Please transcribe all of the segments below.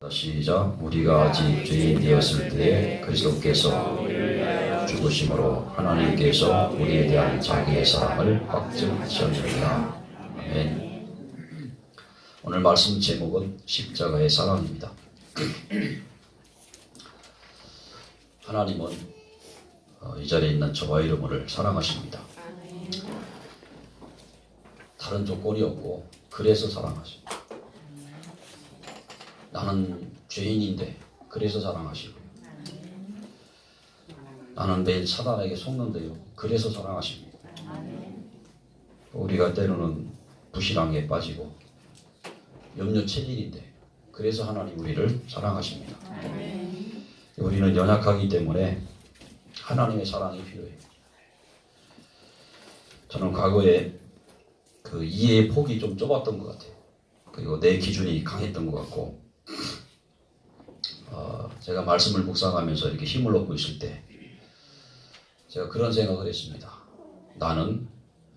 시작. 우리가 아직 죄인 되었을 때에 그리스도께서 죽으심으로 하나님께서 우리에 대한 자기의 사랑을 확증하셨느니라. 아멘. 오늘 말씀 제목은 십자가의 사랑입니다. 하나님은 이 자리에 있는 저와 여러분을 사랑하십니다. 다른 조건이 없고 그래서 사랑하십니다. 나는 죄인인데 그래서 사랑하시고요. 나는 매일 사단에게 속는데요. 그래서 사랑하십니다. 우리가 때로는 부실함에 빠지고 염려 체질인데 그래서 하나님 우리를 사랑하십니다. 우리는 연약하기 때문에 하나님의 사랑이 필요해요. 저는 과거에 그 이해의 폭이 좀 좁았던 것 같아요. 그리고 내 기준이 강했던 것 같고 제가 말씀을 묵상하면서 이렇게 힘을 얻고 있을 때 제가 그런 생각을 했습니다. 나는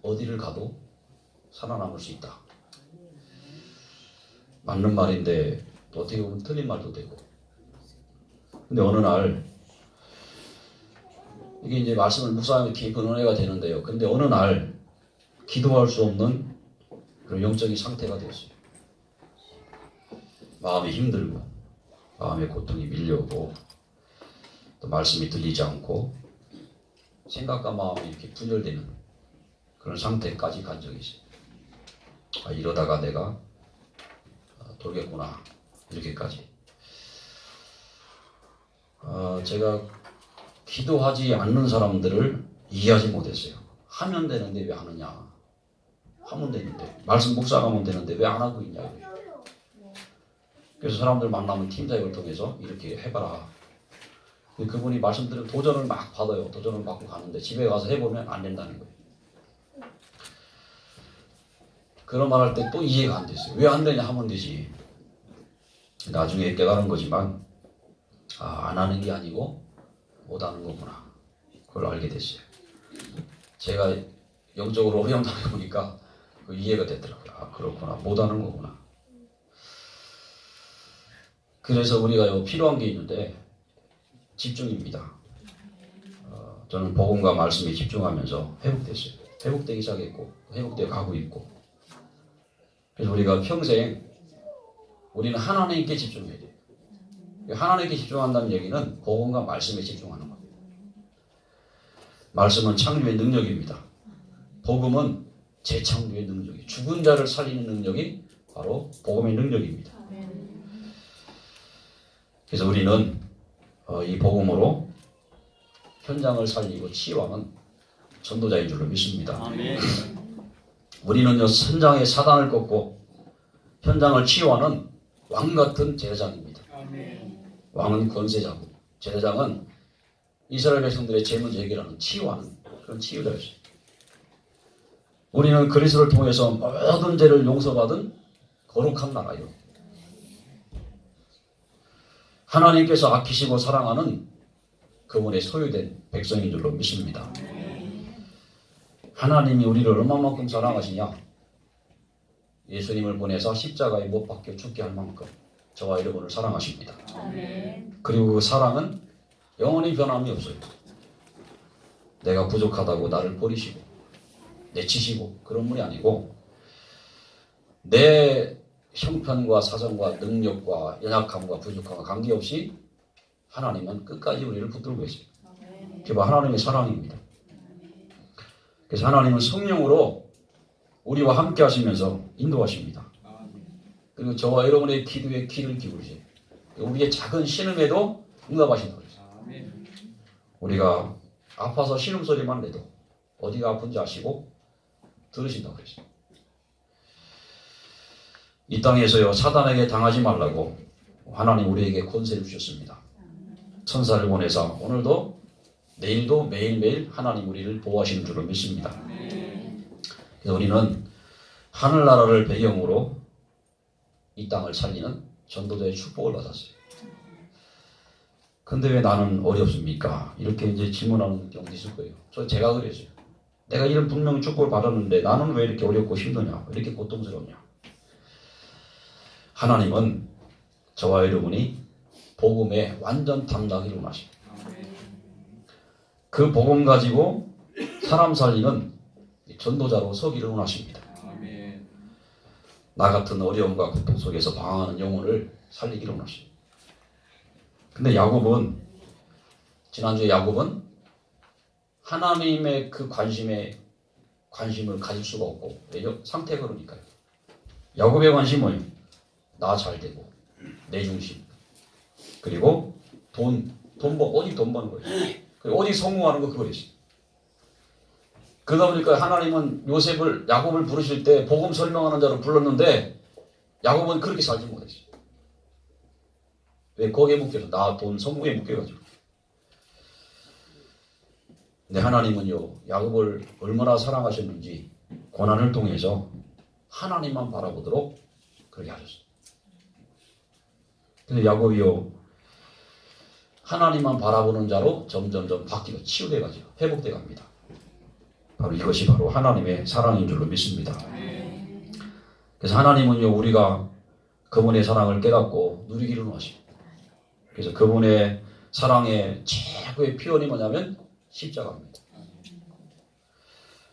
어디를 가도 살아남을 수 있다. 맞는 말인데 어떻게 보면 틀린 말도 되고. 근데 어느 날 이게 이제 말씀을 묵상하면 깊은 은혜가 되는데요. 근데 어느 날 기도할 수 없는 그런 영적인 상태가 되었어요. 마음이 힘들고 마음의 고통이 밀려오고 또 말씀이 들리지 않고 생각과 마음이 이렇게 분열되는 그런 상태까지 간 적이 있어요. 이러다가 내가 돌겠구나 이렇게까지. 제가 기도하지 않는 사람들을 이해하지 못했어요. 하면 되는데 왜 안 하냐. 하면 되는데 말씀 묵상하면 되는데 왜 안 하고 있냐. 그래서 사람들 만나면 팀사역을 통해서 이렇게 해봐라. 그분이 말씀드린 도전을 막 받아요. 도전을 받고 가는데 집에 가서 해보면 안 된다는 거예요. 그런 말 할 때 또 이해가 안 됐어요. 왜 안 되냐 하면 되지. 나중에 깨달은 거지만 안 하는 게 아니고 못 하는 거구나. 그걸 알게 됐어요. 제가 영적으로 허용당해 보니까 그 이해가 됐더라고요. 그렇구나. 못 하는 거구나. 그래서 우리가 필요한 게 있는데 집중입니다. 저는 복음과 말씀에 집중하면서 회복됐어요. 회복되기 시작했고 회복되어 가고 있고. 그래서 우리가 평생 우리는 하나님께 집중해야 돼요. 하나님께 집중한다는 얘기는 복음과 말씀에 집중하는 겁니다. 말씀은 창조의 능력입니다. 복음은 재창조의 능력이에요. 죽은 자를 살리는 능력이 바로 복음의 능력입니다. 그래서 우리는 이 복음으로 현장을 살리고 치유하는 전도자인 줄로 믿습니다. 아멘. 우리는 현장에 사단을 꺾고 현장을 치유하는 왕 같은 제사장입니다. 아멘. 왕은 권세자고 제사장은 이스라엘 백성들의 죄 문제 해결하는 치유하는 그런 치유자였어요. 우리는 그리스도를 통해서 모든 죄를 용서받은 거룩한 나라요. 하나님께서 아끼시고 사랑하는 그분의 소유된 백성인 줄로 믿습니다. 하나님이 우리를 얼마만큼 사랑하시냐? 예수님을 보내서 십자가에 못 박혀 죽게 할 만큼 저와 여러분을 사랑하십니다. 그리고 그 사랑은 영원히 변함이 없어요. 내가 부족하다고 나를 버리시고 내치시고 그런 분이 아니고 내 형편과 사정과 능력과 연약함과 부족함과 관계없이 하나님은 끝까지 우리를 붙들고 계세요. 그게 바로 하나님의 사랑입니다. 그래서 하나님은 성령으로 우리와 함께 하시면서 인도하십니다. 그리고 저와 여러분의 기도에 귀를 기울이세요. 우리의 작은 신음에도 응답하신다고 그랬어요. 우리가 아파서 신음소리만 내도 어디가 아픈지 아시고 들으신다고 그랬어요. 이 땅에서요 사단에게 당하지 말라고 하나님 우리에게 권세를 주셨습니다. 천사를 보내서 오늘도 내일도 매일매일 하나님 우리를 보호하시는 줄로 믿습니다. 그래서 우리는 하늘나라를 배경으로 이 땅을 살리는 전도자의 축복을 받았어요. 근데 왜 나는 어렵습니까? 이렇게 이제 질문하는 경우도 있을 거예요. 제가 그랬어요. 내가 이런 분명히 축복을 받았는데 나는 왜 이렇게 어렵고 힘드냐? 왜 이렇게 고통스럽냐? 하나님은 저와 여러분이 복음의 완전 담당이로 나십니다. 그 복음 가지고 사람 살리는 전도자로 서기를 원하십니다. 나 같은 어려움과 고통 속에서 방황하는 영혼을 살리기를 원하십니다. 근데 야곱은, 지난주에 야곱은 하나님의 그 관심을 가질 수가 없고, 왜요? 상태가 그러니까요. 야곱의 관심은 나 잘 되고, 내 중심, 그리고 오직 돈 버는 거예요. 그리고 오직 성공하는 거 그거였어요. 그러다 보니까 하나님은 야곱을 부르실 때 복음 설명하는 자로 불렀는데 야곱은 그렇게 살지 못했어요. 왜? 거기에 묶여서 나, 돈, 성공에 묶여가지고. 근데 하나님은요, 야곱을 얼마나 사랑하셨는지 고난을 통해서 하나님만 바라보도록 그렇게 하셨어요. 근데 야곱이요, 하나님만 바라보는 자로 점점점 바뀌고 치유돼가지고 회복돼 갑니다. 바로 이것이 바로 하나님의 사랑인 줄로 믿습니다. 그래서 하나님은요, 우리가 그분의 사랑을 깨닫고 누리기를 원하십니다. 그래서 그분의 사랑의 최고의 표현이 뭐냐면 십자가입니다.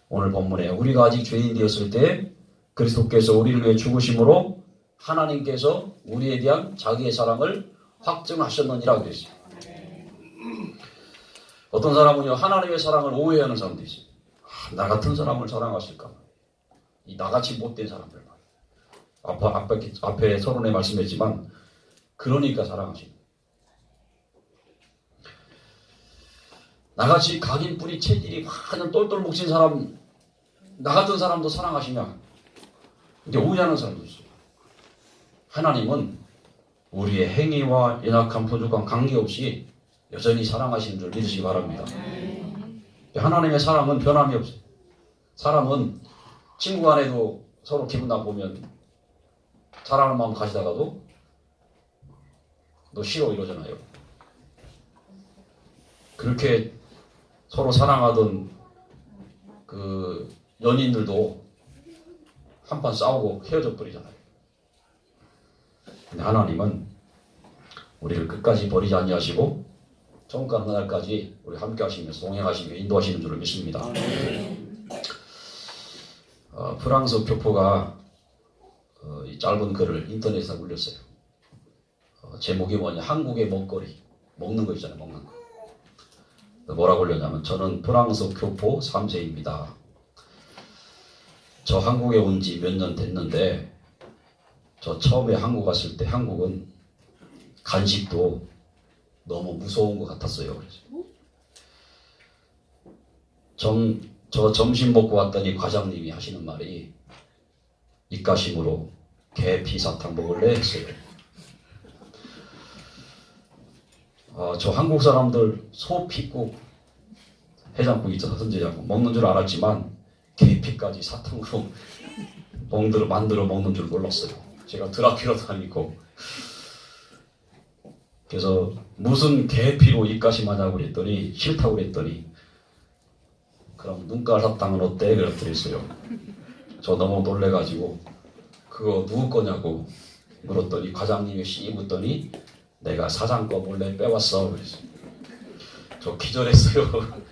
오늘 본문에 우리가 아직 죄인 되었을 때 그리스도께서 우리를 위해 죽으심으로 하나님께서 우리에 대한 자기의 사랑을 확증하셨느니라 그랬어요. 어떤 사람은요, 하나님의 사랑을 오해하는 사람도 있어요. 나 같은 사람을 사랑하실까? 이 나같이 못된 사람들. 앞에 서론에 말씀했지만, 그러니까 사랑하십니다. 나같이 각인 뿌리 체질이 완전 똘똘 뭉친 사람, 나 같은 사람도 사랑하시냐? 근데 오해하는 사람도 있어요. 하나님은 우리의 행위와 연약한 부족한 관계없이 여전히 사랑하시는 줄 믿으시기 바랍니다. 하나님의 사랑은 변함이 없어요. 사람은 친구 간에도 서로 기분 나쁘면 사랑하는 마음 가지다가도 너 싫어 이러잖아요. 그렇게 서로 사랑하던 그 연인들도 한판 싸우고 헤어져 버리잖아요. 근데 하나님은 우리를 끝까지 버리지 아니하시고 정가 어느 날까지 우리 함께 하시면서 동행하시며 인도하시는 줄을 믿습니다. 프랑스 교포가 이 짧은 글을 인터넷에 올렸어요. 제목이 뭐냐, 한국의 먹거리, 먹는 거 있잖아요, 먹는 거. 뭐라고 올렸냐면, 저는 프랑스 교포 3세입니다. 저 한국에 온 지 몇 년 됐는데 저 처음에 한국 갔을 때 한국은 간식도 너무 무서운 것 같았어요. 저 점심 먹고 왔더니 과장님이 하시는 말이 입가심으로 계피 사탕 먹을래 했어요. 저 한국 사람들 소 핏국 해장국 있잖아, 선제장국 먹는 줄 알았지만 계피까지 사탕으로 만들어 먹는 줄 몰랐어요. 제가 드라큘라도 아니고. 그래서 무슨 계피로 입가심하냐고 그랬더니 싫다고 그랬더니 그럼 눈깔 사탕은 어때? 그랬어요. 저 너무 놀래가지고 그거 누구 거냐고 물었더니 과장님이 씩 묻더니 내가 사장 거 몰래 빼왔어. 그랬어요. 저 기절했어요.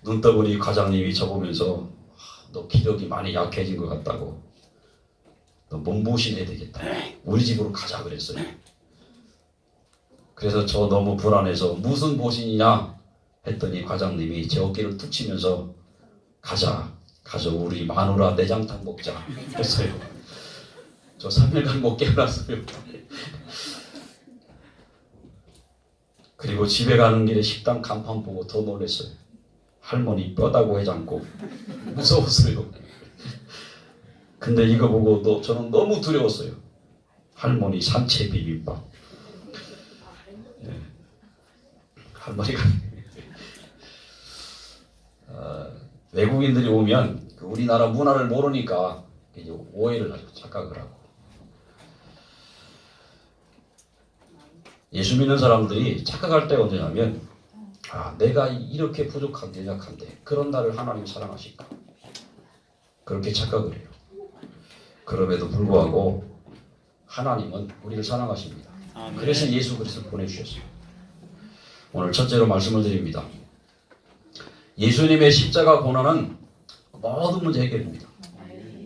눈 떠보니 과장님이 저보면서 너 기력이 많이 약해진 것 같다고. 너 몸보신해야 되겠다. 우리 집으로 가자 그랬어요. 그래서 저 너무 불안해서 무슨 보신이냐 했더니 과장님이 제 어깨를 툭 치면서 가자. 가서 우리 마누라 내장탕 먹자 했어요. 저 3일간 못 깨어났어요. 그리고 집에 가는 길에 식당 간판 보고 더 놀랐어요. 할머니 뼈다구 해장국. 무서웠어요. 근데 이거 보고 저는 너무 두려웠어요. 할머니 산채 비빔밥. 네. 할머니가 외국인들이 오면 우리나라 문화를 모르니까 이제 오해를 하고 착각을 하고, 예수 믿는 사람들이 착각할 때가 언제냐면 내가 이렇게 부족한데 연약한데 그런 나를 하나님 사랑하실까, 그렇게 착각을 해요. 그럼에도 불구하고 하나님은 우리를 사랑하십니다. 아멘. 그래서 예수 그리스도를 보내주셨어요. 오늘 첫째로 말씀을 드립니다. 예수님의 십자가 고난은 모든 문제 해결입니다.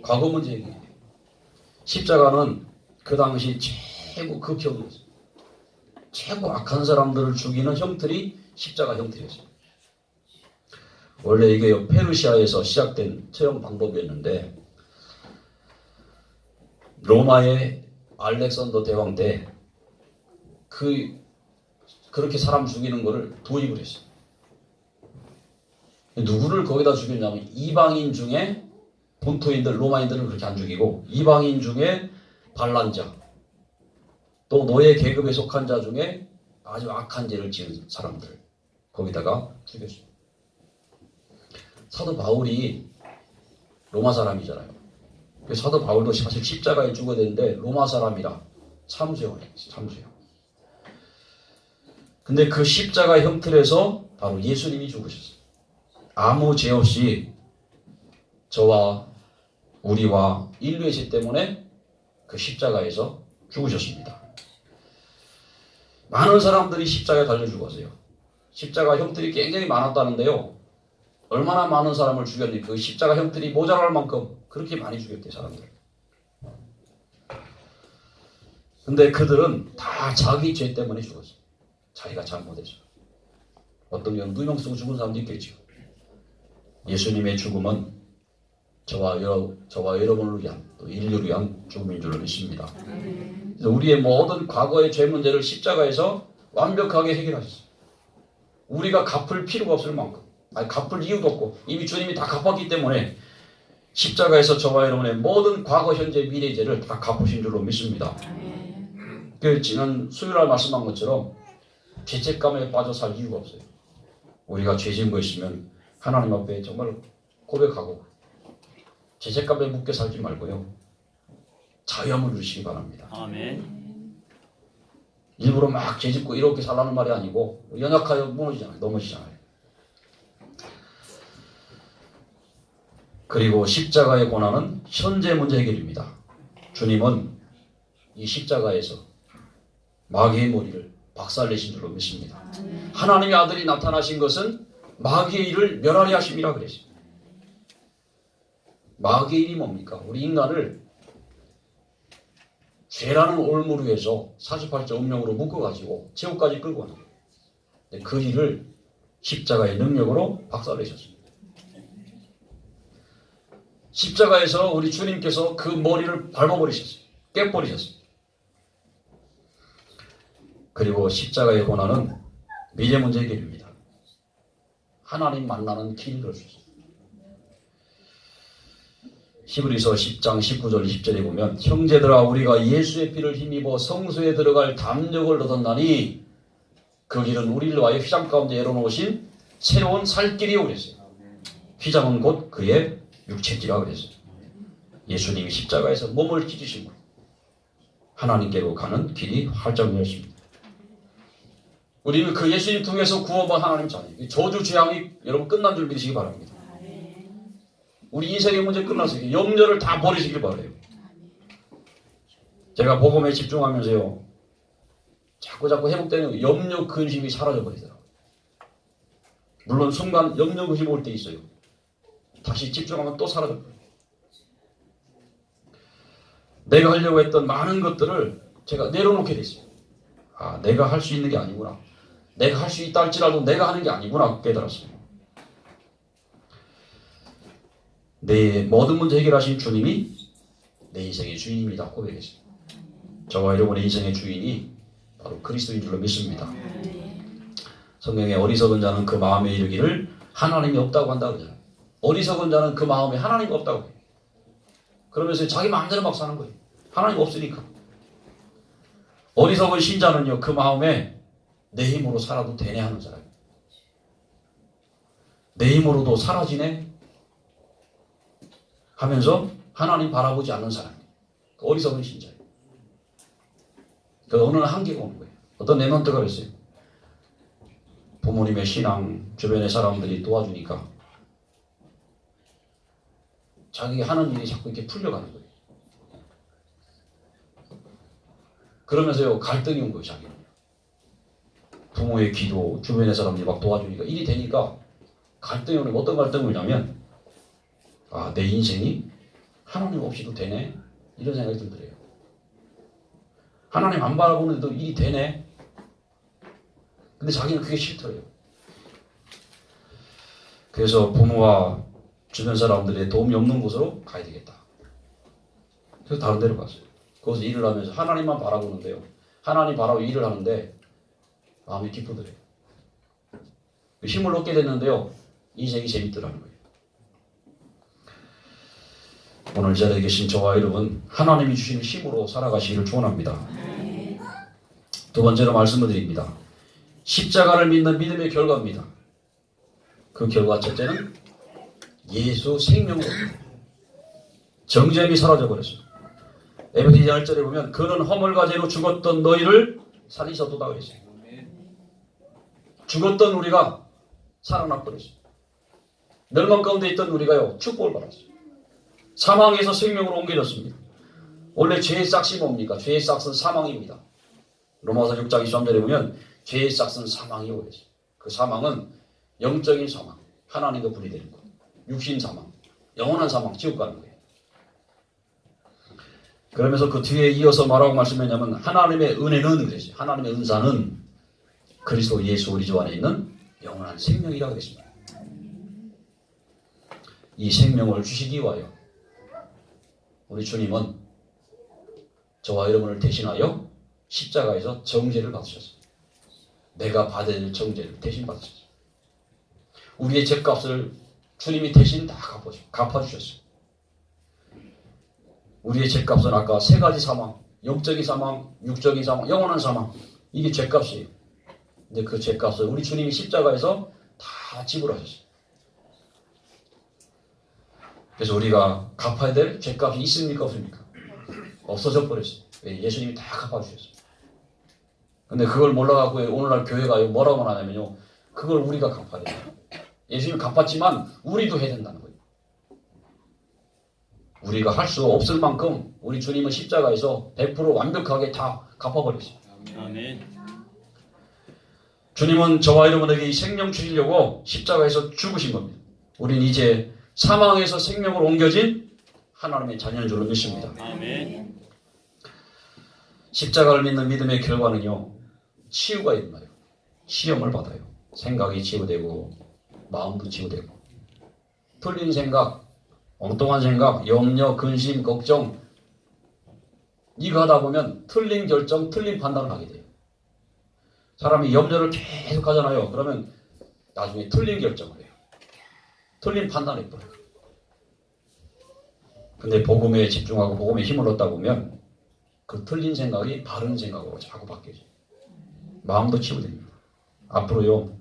과거 문제 해결입니다. 십자가는 그 당시 최고 극형이었어요. 최고 악한 사람들을 죽이는 형틀이 십자가 형틀이었어요. 원래 이게 페르시아에서 시작된 처형 방법이었는데 로마의 알렉산더 대왕 때 그렇게 사람 죽이는 거를 도입을 했어요. 누구를 거기다 죽였냐면 이방인 중에 본토인들, 로마인들은 그렇게 안 죽이고 이방인 중에 반란자, 또 노예 계급에 속한 자 중에 아주 악한 죄를 지은 사람들 거기다가 죽였어요. 사도 바울이 로마 사람이잖아요. 사도 바울도 사실 십자가에 죽어야 되는데 로마 사람이라 참수형을 했어요. 참수형. 근데 그 십자가 형틀에서 바로 예수님이 죽으셨어요. 아무 죄 없이 저와 우리와 인류의 죄 때문에 그 십자가에서 죽으셨습니다. 많은 사람들이 십자가에 달려 죽었어요. 십자가 형틀이 굉장히 많았다는데요. 얼마나 많은 사람을 죽였니? 그 십자가 형틀이 모자랄 만큼 그렇게 많이 죽였대요, 사람들. 근데 그들은 다 자기 죄 때문에 죽었어요. 자기가 잘못해서. 어떤 경우는 누명 쓰고 죽은 사람도 있겠죠. 예수님의 죽음은 저와 여러분을 위한, 또 인류를 위한 죽음인 줄로 믿습니다. 그래서 우리의 모든 과거의 죄 문제를 십자가에서 완벽하게 해결하셨어요. 우리가 갚을 필요가 없을 만큼, 갚을 이유도 없고 이미 주님이 다 갚았기 때문에 십자가에서 저와 여러분의 모든 과거, 현재, 미래 죄를 다 갚으신 줄로 믿습니다. 그 지난 수요일날 말씀한 것처럼 죄책감에 빠져 살 이유가 없어요. 우리가 죄 지은 거 있으면 하나님 앞에 정말 고백하고 죄책감에 묶여 살지 말고요. 자유함을 누리시기 바랍니다. 아멘. 일부러 막 죄짓고 이렇게 살라는 말이 아니고 연약하여 무너지잖아요. 넘어지잖아요. 그리고 십자가의 고난은 현재 문제 해결입니다. 주님은 이 십자가에서 마귀의 머리를 박살내신 줄로 믿습니다. 하나님의 아들이 나타나신 것은 마귀의 일을 멸하리 하심이라 그랬어요. 마귀의 일이 뭡니까? 우리 인간을 죄라는 올무로 해서 48자 운명으로 묶어가지고 지옥까지 끌고 가는 거예요. 그 일을 십자가의 능력으로 박살내셨습니다. 십자가에서 우리 주님께서 그 머리를 밟아버리셨어요. 깨버리셨어요. 그리고 십자가의 고난은 미래 문제 해결입니다. 하나님 만나는 길을 열어주셨어요. 히브리서 10장 19절 20절에 보면 형제들아 우리가 예수의 피를 힘입어 성소에 들어갈 담력을 얻었나니 그 길은 우리를 위하여 휘장 가운데 열어놓으신 새로운 살 길이요 그랬어요. 휘장은 곧 그의 육체지라 그랬어요. 예수님이 십자가에서 몸을 찢으심으로 하나님께로 가는 길이 활짝 열렸습니다. 우리는 그 예수님 통해서 구원받은 하나님 자녀예요. 저주 재앙이 여러분 끝난 줄 믿으시기 바랍니다. 우리 인생의 문제 끝났어요. 염려를 다 버리시길 바라요. 제가 복음에 집중하면서요. 자꾸 회복되는 염려 근심이 사라져 버리더라고요. 물론 순간 염려 근심 올 때 있어요. 다시 집중하면 또 사라져 버려요. 내가 하려고 했던 많은 것들을 제가 내려놓게 됐어요. 아, 내가 할 수 있는 게 아니구나. 내가 할 수 있다 할지라도 내가 하는 게 아니구나 깨달았어요. 내 모든 문제 해결하신 주님이 내 인생의 주인입니다. 고백했어요. 저와 여러분의 인생의 주인이 바로 그리스도인 줄로 믿습니다. 성경에 어리석은 자는 그 마음에 이르기를 하나님이 없다고 한다 그러잖아요. 어리석은 자는 그 마음에 하나님이 없다고 해요. 그러면서 자기 마음대로 막 사는 거예요. 하나님 없으니까. 어리석은 신자는요. 그 마음에 내 힘으로 살아도 되네 하는 사람이에요. 내 힘으로도 사라지네 하면서 하나님 바라보지 않는 사람이에요. 그 어리석은 신자예요. 그 어느 날 한계가 오는 거예요. 어떤 랩런트가 그랬어요. 부모님의 신앙, 주변의 사람들이 도와주니까 자기 하는 일이 자꾸 이렇게 풀려가는 거예요. 그러면서요 갈등이 온 거예요. 자기는. 부모의 기도, 주변의 사람들이 막 도와주니까 일이 되니까 갈등이 오는 어떤 갈등이 오냐면 내 인생이 하나님 없이도 되네? 이런 생각이 들더래요. 하나님 안 바라보는데도 일이 되네? 근데 자기는 그게 싫더래요. 그래서 부모와 주변 사람들의 도움이 없는 곳으로 가야 되겠다. 그래서 다른 데로 갔어요. 거기서 일을 하면서 하나님만 바라보는데요. 하나님 바라보 일을 하는데 마음이 기쁘더래요. 힘을 얻게 됐는데요. 인생이 재밌더라는 거예요. 오늘 이 자리에 계신 저와 여러분, 하나님이 주신 힘으로 살아가시기를 축원합니다. 두 번째로 말씀을 드립니다. 십자가를 믿는 믿음의 결과입니다. 그 결과 첫째는 예수 생명으로 정죄함이 사라져버렸어요. 에베소서 1절에 보면 그는 허물과 죄로 죽었던 너희를 살리셨도다 그랬어요. 죽었던 우리가 살아나 버렸어요. 멸망 가운데 있던 우리가요 축복을 받았어요. 사망에서 생명으로 옮겨졌습니다. 원래 죄의 싹이 뭡니까? 죄의 싹은 사망입니다. 로마서 6장 23절에 보면 죄의 싹은 사망이라고 그랬어요. 그 사망은 영적인 사망, 하나님과 분리되는 것. 육신 사망, 영원한 사망, 지옥 가는 거예요. 그러면서 그 뒤에 이어서 뭐라고 말씀했냐면 하나님의 은혜는 그랬어요. 하나님의 은사는 그리스도 예수 우리 주 안에 있는 영원한 생명이라고 그랬습니다. 이 생명을 주시기 위하여 우리 주님은 저와 여러분을 대신하여 십자가에서 정죄를 받으셨어요. 내가 받아야 될 정죄를 대신 받으셨어요. 우리의 죄값을 주님이 대신 다 갚아주셨어요. 우리의 죄값은 아까 세 가지 사망, 영적인 사망, 육적인 사망, 영원한 사망, 이게 죄값이에요. 근데 그 죄값을 우리 주님이 십자가에서 다 지불하셨어요. 그래서 우리가 갚아야 될 죄값이 있습니까 없습니까? 없어져 버렸어요. 예수님이 다 갚아주셨어요. 근데 그걸 몰라갖고 오늘날 교회가 뭐라고 하냐면요, 그걸 우리가 갚아야 돼요. 예수님이 갚았지만 우리도 해야 된다는 거예요. 우리가 할 수 없을 만큼 우리 주님은 십자가에서 100% 완벽하게 다 갚아버렸어요. 아멘. 주님은 저와 여러분에게 이 생명 주시려고 십자가에서 죽으신 겁니다. 우린 이제 사망에서 생명으로 옮겨진 하나님의 자녀인 줄로 믿습니다. 아멘. 십자가를 믿는 믿음의 결과는요, 치유가 일어나요. 시험을 받아요. 생각이 치유되고 마음도 치유되고 틀린 생각, 엉뚱한 생각, 염려, 근심, 걱정 이거 하다 보면 틀린 결정, 틀린 판단을 하게 돼요. 사람이 염려를 계속 하잖아요. 그러면 나중에 틀린 결정을 해요. 틀린 판단을 해버려요. 근데 복음에 집중하고 복음에 힘을 얻다 보면 그 틀린 생각이 바른 생각으로 자꾸 바뀌어져요. 마음도 치유됩니다. 앞으로요,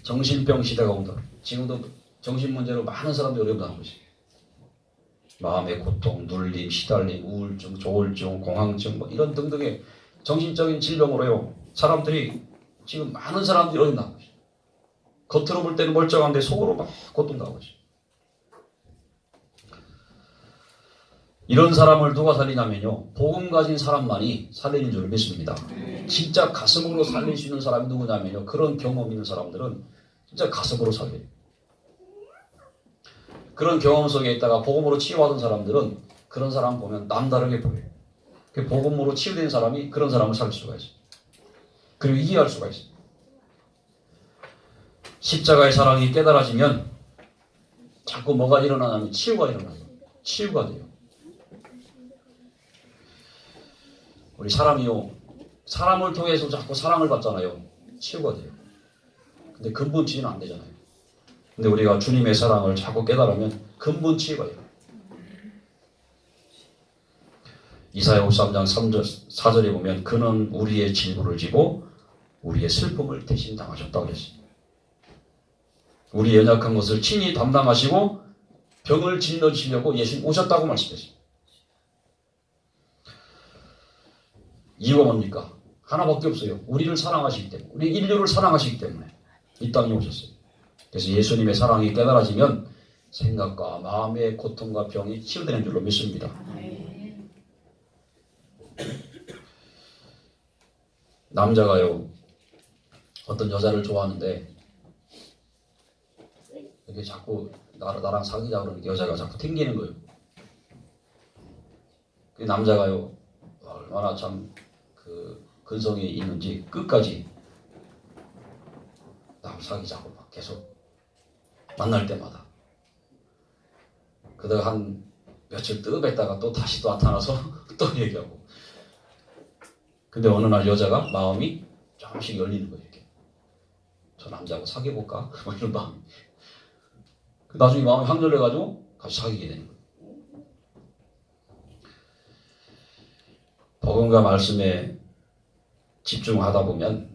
정신병 시대가 온다. 지금도 정신 문제로 많은 사람들이 어려움 당하고 있어요. 마음의 고통, 눌림, 시달림, 우울증, 조울증, 공황증 뭐 이런 등등의 정신적인 질병으로요, 사람들이 지금 많은 사람들이 어려움 당하고 있어요. 겉으로 볼 때는 멀쩡한데 속으로 막 고통당하고 있어요. 이런 사람을 누가 살리냐면요, 복음 가진 사람만이 살리는 줄 믿습니다. 진짜 가슴으로 살릴 수 있는 사람이 누구냐면요, 그런 경험 있는 사람들은 진짜 가슴으로 살려요. 그런 경험 속에 있다가 복음으로 치유받은 사람들은 그런 사람 보면 남다르게 보여요. 복음으로 치유된 사람이 그런 사람을 살릴 수가 있어요. 그리고 이해할 수가 있어요. 십자가의 사랑이 깨달아지면 자꾸 뭐가 일어나냐면 치유가 일어나요. 치유가 돼요. 우리 사람이요, 사람을 통해서 자꾸 사랑을 받잖아요. 치유가 돼요. 근데 근본 치유는 안 되잖아요. 근데 우리가 주님의 사랑을 자꾸 깨달으면 근본 치유가 돼요. 이사야 53장 3절, 4절에 보면 그는 우리의 질부를 지고 우리의 슬픔을 대신 당하셨다고 그랬어요. 우리 연약한 것을 친히 담당하시고 병을 질러주시려고 예수님 오셨다고 말씀했어요. 이유가 뭡니까? 하나밖에 없어요. 우리를 사랑하시기 때문에, 우리 인류를 사랑하시기 때문에 이 땅에 오셨어요. 그래서 예수님의 사랑이 깨달아지면 생각과 마음의 고통과 병이 치유되는 줄로 믿습니다. 남자가요 어떤 여자를 좋아하는데 이렇게 자꾸 나랑 사귀자 그러는 여자가 자꾸 튕기는 거예요. 그 남자가요 얼마나 참 그 근성이 있는지 끝까지 나랑 사귀자고 막 계속 만날 때마다 그러다가 한 며칠 뜸했다가 또 다시 또 나타나서 또 얘기하고. 근데 어느 날 여자가 마음이 조금씩 열리는 거예요. 이렇게 저 남자하고 사귀어볼까? 뭐 이런 마음이. 나중에 마음이 확 열려가지고 같이 사귀게 되는 거예요. 복음과 말씀에 집중하다 보면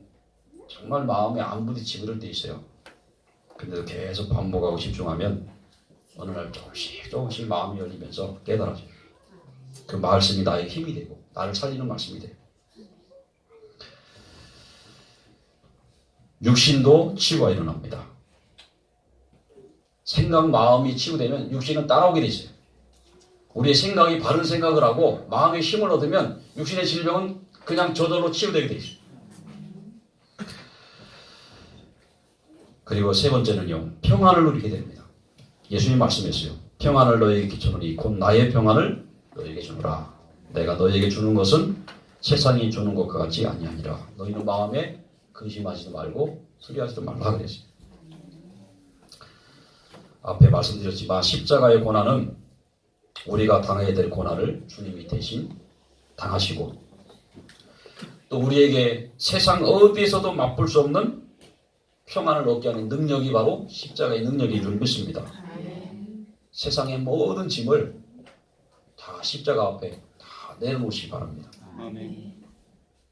정말 마음에 안 부딪히고 그럴 때 있어요. 근데 계속 반복하고 집중하면 어느 날 조금씩 마음이 열리면서 깨달아져요. 그 말씀이 나의 힘이 되고 나를 살리는 말씀이 돼요. 육신도 치유가 일어납니다. 생각, 마음이 치유되면 육신은 따라오게 돼 있어요. 우리의 생각이 바른 생각을 하고 마음의 힘을 얻으면 육신의 질병은 그냥 저절로 치유되게 돼 있어요. 그리고 세 번째는요, 평안을 누리게 됩니다. 예수님 말씀했어요. 평안을 너희에게 주노니 곧 나의 평안을 너희에게 주노라. 내가 너희에게 주는 것은 세상이 주는 것과 같지 아니하니라. 너희는 마음에 근심하지도 말고 수리하지도 말라 그랬어요. 앞에 말씀드렸지만 십자가의 고난은 우리가 당해야 될 고난을 주님이 대신 당하시고 또 우리에게 세상 어디에서도 맛볼 수 없는 평안을 얻게 하는 능력이 바로 십자가의 능력인 줄 믿습니다. 세상의 모든 짐을 다 십자가 앞에 다 내려놓으시기 바랍니다.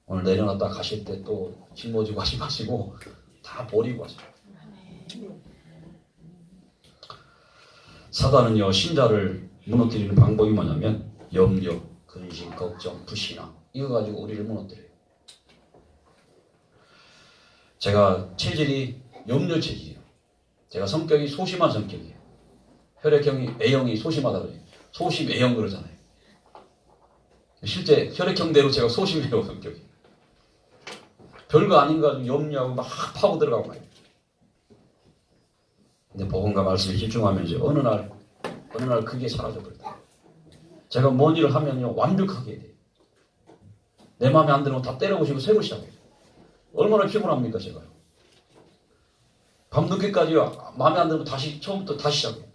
오늘 내려놨다 가실 때 또 짊어지고 하지 마시고 다 버리고 하세요. 사단은요 신자를 무너뜨리는 방법이 뭐냐면 염려, 근심, 걱정, 불신앙 이거 가지고 우리를 무너뜨려요. 제가 체질이 염려 체질이에요. 제가 성격이 소심한 성격이에요. 혈액형이 A형이 소심하다 그래요. 소심 A형 그러잖아요. 실제 혈액형대로 제가 소심해요 성격이. 별거 아닌 거 가지고 염려하고 막 파고 들어가고 말이에요. 근데 복음과 말씀에 집중하면서 어느 날 그게 사라져버려요. 제가 뭔 일을 하면요 완벽하게 해야 돼요. 내 마음에 안 들면 다 때려부시고 새로 시작해요. 얼마나 피곤합니까 제가요. 밤늦게까지 마음에 안 들면 다시 처음부터 다시 시작해요.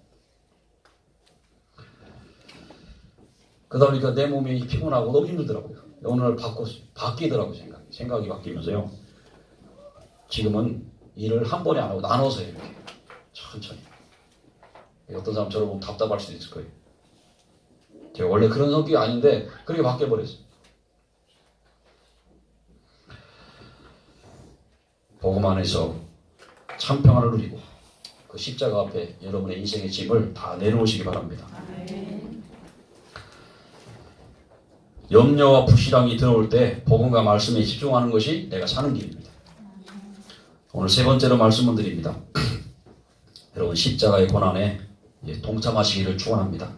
그러다 보니까 내 몸이 피곤하고 너무 힘들더라고요. 어느 날 바뀌더라고요 생각이 바뀌면서요. 지금은 일을 한 번에 안 하고 나눠서 해요. 이렇게 천천히. 어떤 사람 저를 보면 답답할 수도 있을 거예요. 제가 원래 그런 성격이 아닌데 그렇게 바뀌어버렸어요. 복음 안에서 참 평안을 누리고 그 십자가 앞에 여러분의 인생의 짐을 다 내놓으시기 바랍니다. 염려와 불신앙이 들어올 때 복음과 말씀에 집중하는 것이 내가 사는 길입니다. 오늘 세 번째로 말씀을 드립니다. 여러분 십자가의 고난에 동참하시기를 축원합니다.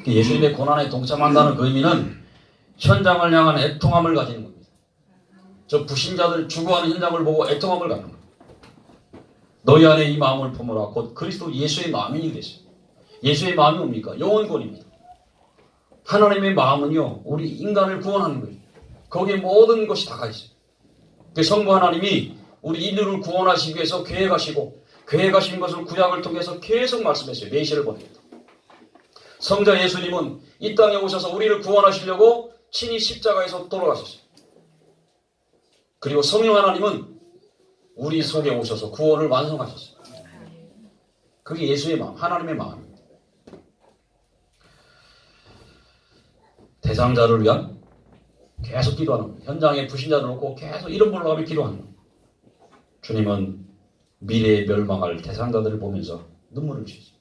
예수님의 고난에 동참한다는 그 의미는 현장을 향한 애통함을 가지는 겁니다. 저 불신자들 죽어가는 현장을 보고 애통함을 갖는 거예요. 너희 안에 이 마음을 품으라. 곧 그리스도 예수의 마음이 됐어요. 예수의 마음이 뭡니까? 영원권입니다. 하나님의 마음은요 우리 인간을 구원하는 거예요. 거기에 모든 것이 다 가 있어요. 그 성부 하나님이 우리 인류를 구원하시기 위해서 계획하신 것을 구약을 통해서 계속 말씀했어요. 메시아를 보냅니다. 성자 예수님은 이 땅에 오셔서 우리를 구원하시려고 친히 십자가에서 돌아가셨어요. 그리고 성령 하나님은 우리 속에 오셔서 구원을 완성하셨어요. 그게 예수의 마음, 하나님의 마음입니다. 대상자를 위한 계속 기도하는 거예요. 현장에 불신자들 놓고 계속 이름 불러가며 기도하는 거예요. 주님은 미래에 멸망할 대상자들을 보면서 눈물을 흘리셨어요.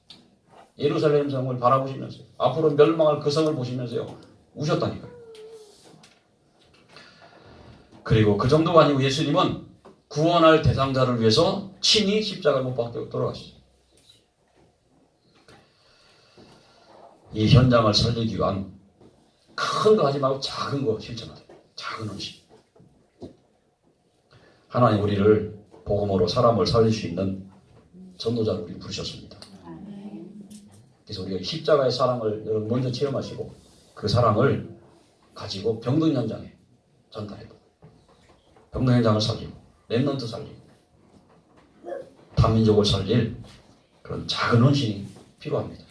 예루살렘 성을 바라보시면서 앞으로 멸망할 그 성을 보시면서요 우셨다니까요. 그리고 그 정도가 아니고 예수님은 구원할 대상자를 위해서 친히 십자가를 못 박혀 돌아가셨어요. 이 현장을 살리기 위한 큰 거 하지 말고 작은 거 실천하세요. 작은 헌신. 하나님 우리를 복음으로 사람을 살릴 수 있는 전도자를 우리 부르셨습니다. 그래서 우리가 십자가의 사랑을 여러분 먼저 체험하시고 그 사랑을 가지고 병든 현장에 전달해도 병든 현장을 살리고 렘넌트 살리고 탄민족을 살릴 그런 작은 헌신이 필요합니다.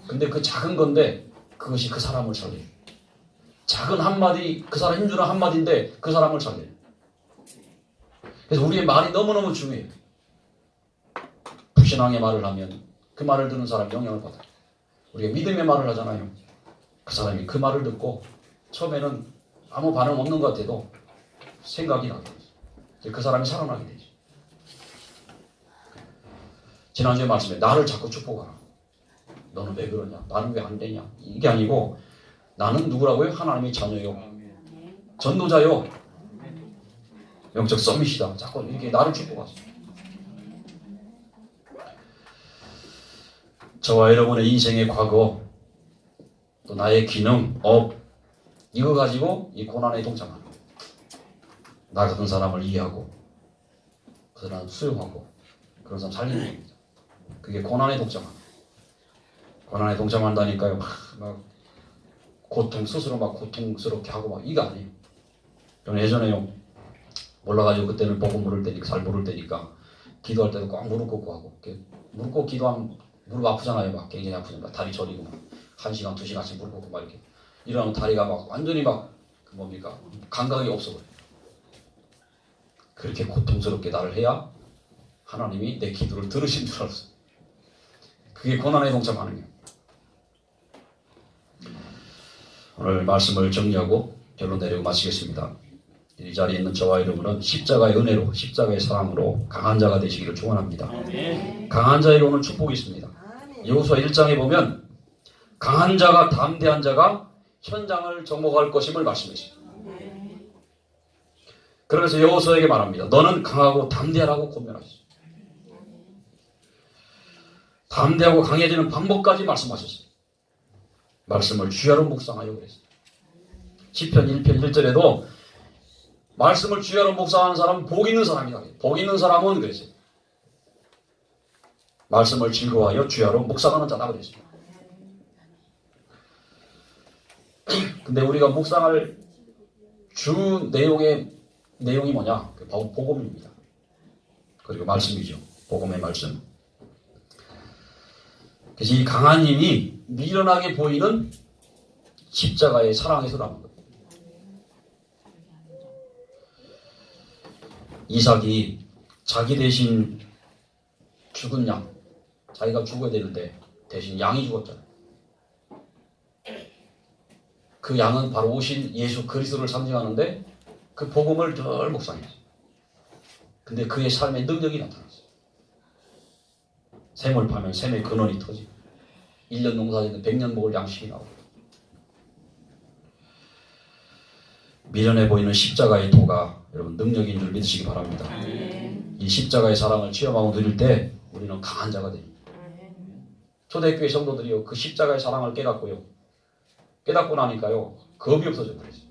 근데 그 작은 건데 그것이 그 사람을 살려요. 작은 한마디, 그 사람 힘주는 한마디인데 그 사람을 살려요. 그래서 우리의 말이 너무너무 중요해요. 불신앙의 말을 하면 그 말을 듣는 사람이 영향을 받아요. 우리가 믿음의 말을 하잖아요. 그 사람이 그 말을 듣고 처음에는 아무 반응 없는 것 같아도 생각이 나게 되죠. 그 사람이 살아나게 되죠. 지난주에 말씀에 나를 자꾸 축복하라. 너는 왜 그러냐? 나는 왜 안 되냐? 이게 아니고 나는 누구라고요? 하나님의 자녀요. 전도자요. 영적 서밋이다. 자꾸 이렇게 나를 축복하세요. 저와 여러분의 인생의 과거, 또 나의 기능, 업, 이거 가지고 이 고난에 동참하는 거예요. 나 같은 사람을 이해하고 그 사람 수용하고 그런 사람 살리는 겁니다. 그게 고난에 동참하는 거예요. 고난에 동참한다니까요. 막 고통, 스스로 막 고통스럽게 하고 막 이거 아니에요. 저는 예전에요. 몰라가지고 그때는 복음 모를 때니까 잘 모를 때니까 기도할 때도 꼭 무릎 꿇고 하고 무릎 꿇고 기도하면 무릎 아프잖아요. 막 굉장히 아프잖아요. 다리 저리고 막 1시간, 2시간씩 무릎 꿇고 막 이렇게 이러면 다리가 막 완전히 막 그 뭡니까 감각이 없어버려요. 그렇게 고통스럽게 나를 해야 하나님이 내 기도를 들으신 줄 알았어요. 그게 고난에 동참하는 거예요. 오늘 말씀을 정리하고 결론 내리고 마치겠습니다. 이 자리에 있는 저와 여러분은 십자가의 은혜로 십자가의 사랑으로 강한 자가 되시기를 축원합니다. 강한 자에게 오는 축복이 있습니다. 여호수아 1장에 보면 강한 자가 담대한 자가 현장을 정복할 것임을 말씀했습니다. 그래서 여호수아에게 말합니다. 너는 강하고 담대하라고 권면하셨어요. 담대하고 강해지는 방법까지 말씀하셨어요. 말씀을 주야로 묵상하여 그랬어요. 시편 1편 1절에도 말씀을 주야로 묵상하는 사람은 복 있는 사람이다. 복 있는 사람은 그랬어요. 말씀을 즐거워하여 주야로 묵상하는 자다 그랬습니다. 근데 우리가 묵상할 주 내용이 뭐냐? 바로 복음입니다. 그리고 말씀이죠. 복음의 말씀. 그래서 이 강한 힘이 미련하게 보이는 십자가의 사랑에서 나온 거예요. 이삭이 자기 대신 죽은 양, 자기가 죽어야 되는데 대신 양이 죽었잖아요. 그 양은 바로 오신 예수 그리스도를 상징하는데 그 복음을 늘 묵상했어요. 근데 그의 삶의 능력이 나타났어요. 샘을 파면 샘의 근원이 터지고 1년 농사짓는 100년 먹을 양식이 나오고 미련해 보이는 십자가의 도가 여러분 능력인 줄 믿으시기 바랍니다. 이 십자가의 사랑을 체험하고 누릴 때 우리는 강한 자가 됩니다. 초대교회 성도들이요 그 십자가의 사랑을 깨닫고 나니까요 겁이 없어져 버렸어요.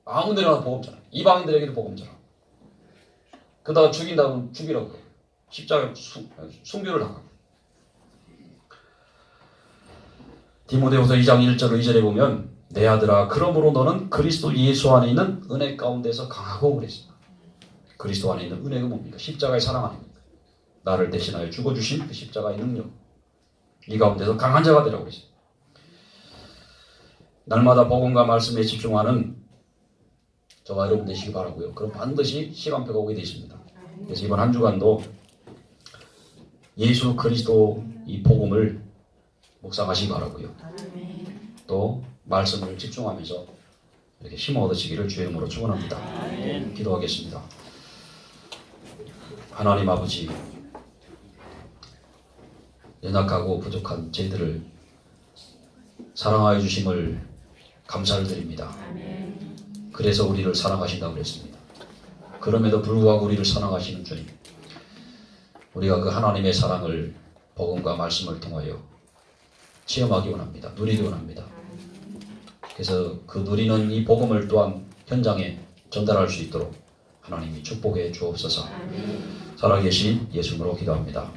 아무 데나 가도 복음 전하. 이방인들에게도 복음 전하. 그러다가 죽인다면 죽이라고 해요. 십자가에 순교를 당하고. 디모데후서 2장 1절 2절에 보면 내 아들아 그러므로 너는 그리스도 예수 안에 있는 은혜 가운데서 강하고 그랬습니다. 그리스도 안에 있는 은혜가 뭡니까? 십자가의 사랑 아닙니까? 나를 대신하여 죽어주신 그 십자가의 능력 이 가운데서 강한 자가 되라고 그랬습니다. 날마다 복음과 말씀에 집중하는 저와 여러분 되시기 바라고요. 그럼 반드시 시간표가 오게 되어 있습니다. 그래서 이번 한 주간도 예수 그리스도 이 복음을 묵상하시기 바라고요. 또 말씀을 집중하면서 이렇게 힘을 얻으시기를 주의 이름으로 축원합니다. 기도하겠습니다. 하나님 아버지, 연약하고 부족한 저희들을 사랑하여 주심을 감사를 드립니다. 그래서 우리를 사랑하신다고 그랬습니다. 그럼에도 불구하고 우리를 사랑하시는 주님, 우리가 그 하나님의 사랑을 복음과 말씀을 통하여 체험하기 원합니다. 누리기 원합니다. 그래서 그 누리는 이 복음을 또한 현장에 전달할 수 있도록 하나님이 축복해 주옵소서. 살아계신 예수님으로 기도합니다.